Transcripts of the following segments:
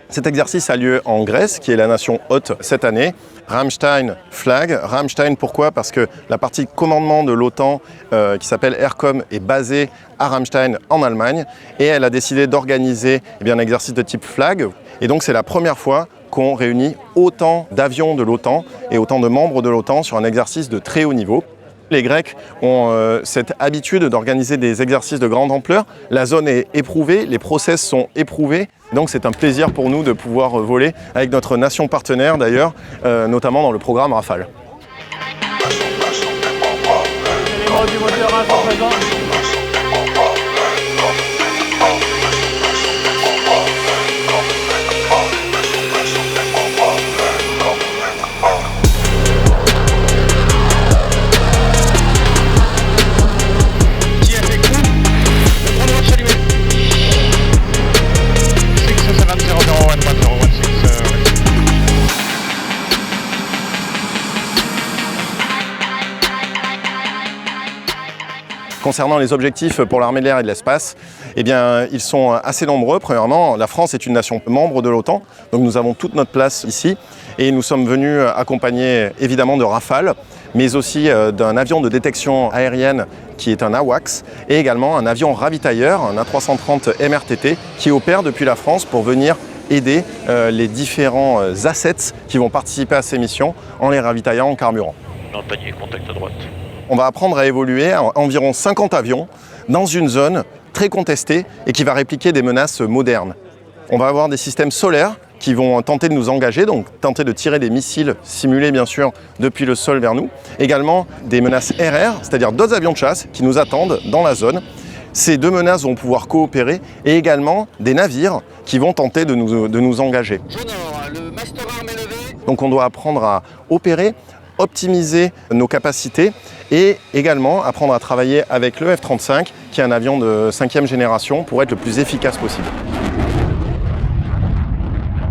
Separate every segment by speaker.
Speaker 1: Cet exercice a lieu en Grèce, qui est la nation hôte cette année. Ramstein flag. Ramstein, pourquoi? Parce que la partie commandement de l'OTAN, qui s'appelle Aircom, est basée à Ramstein, en Allemagne. Et elle a décidé d'organiser un exercice de type flag. Et donc c'est la première fois qu'on réunit autant d'avions de l'OTAN et autant de membres de l'OTAN sur un exercice de très haut niveau. Les Grecs ont cette habitude d'organiser des exercices de grande ampleur. La zone est éprouvée, les process sont éprouvés. Donc c'est un plaisir pour nous de pouvoir voler avec notre nation partenaire d'ailleurs, notamment dans le programme Rafale. Concernant les objectifs pour l'armée de l'air et de l'espace, ils sont assez nombreux. Premièrement, la France est une nation membre de l'OTAN, donc nous avons toute notre place ici et nous sommes venus accompagnés évidemment de Rafale, mais aussi d'un avion de détection aérienne qui est un AWACS et également un avion ravitailleur, un A330 MRTT qui opère depuis la France pour venir aider les différents assets qui vont participer à ces missions en les ravitaillant en carburant.
Speaker 2: Dans le panier, contact à droite.
Speaker 1: On va apprendre à évoluer à environ 50 avions dans une zone très contestée et qui va répliquer des menaces modernes. On va avoir des systèmes solaires qui vont tenter de nous engager, donc tenter de tirer des missiles simulés bien sûr depuis le sol vers nous. Également des menaces RR, c'est-à-dire d'autres avions de chasse qui nous attendent dans la zone. Ces deux menaces vont pouvoir coopérer et également des navires qui vont tenter de nous engager. Donc on doit apprendre à opérer, optimiser nos capacités et également apprendre à travailler avec le F-35 qui est un avion de 5e génération pour être le plus efficace possible.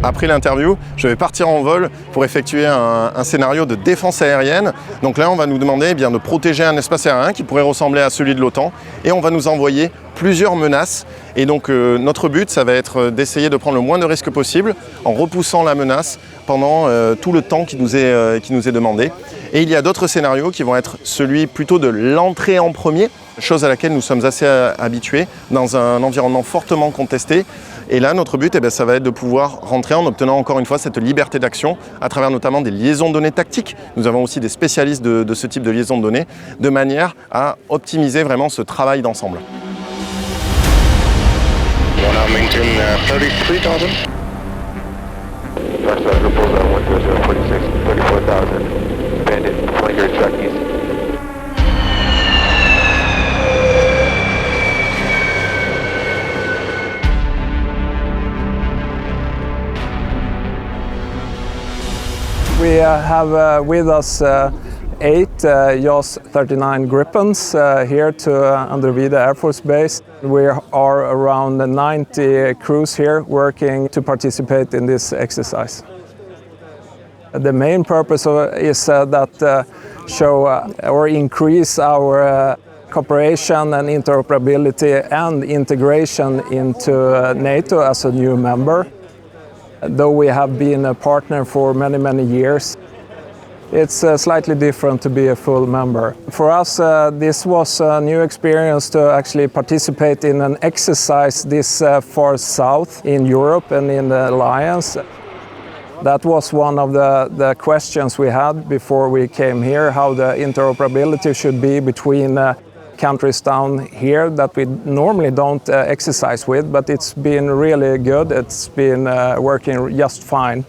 Speaker 1: Après l'interview, je vais partir en vol pour effectuer un scénario de défense aérienne. Donc là, on va nous demander de protéger un espace aérien qui pourrait ressembler à celui de l'OTAN et on va nous envoyer plusieurs menaces. Et donc notre but, ça va être d'essayer de prendre le moins de risques possible en repoussant la menace pendant tout le temps qui nous est demandé. Et il y a d'autres scénarios qui vont être celui plutôt de l'entrée en premier, chose à laquelle nous sommes assez habitués dans un environnement fortement contesté. Et là, notre but, ça va être de pouvoir rentrer en obtenant encore une fois cette liberté d'action à travers notamment des liaisons de données tactiques. Nous avons aussi des spécialistes de ce type de liaison de données, de manière à optimiser vraiment ce travail d'ensemble.
Speaker 3: We have with us 8 JAS 39 Gripens here to Andrövida Air Force Base. We are around 90 crews here working to participate in this exercise. The main purpose is that show or increase our cooperation and interoperability and integration into NATO as a new member. Though we have been a partner for many years, it's slightly different to be a full member. For us, this was a new experience to actually participate in an exercise this far south in Europe and in the alliance. That was one of the questions we had before we came here, how the interoperability should be between countries down here that we normally don't exercise with, but it's been really good. It's been working just fine.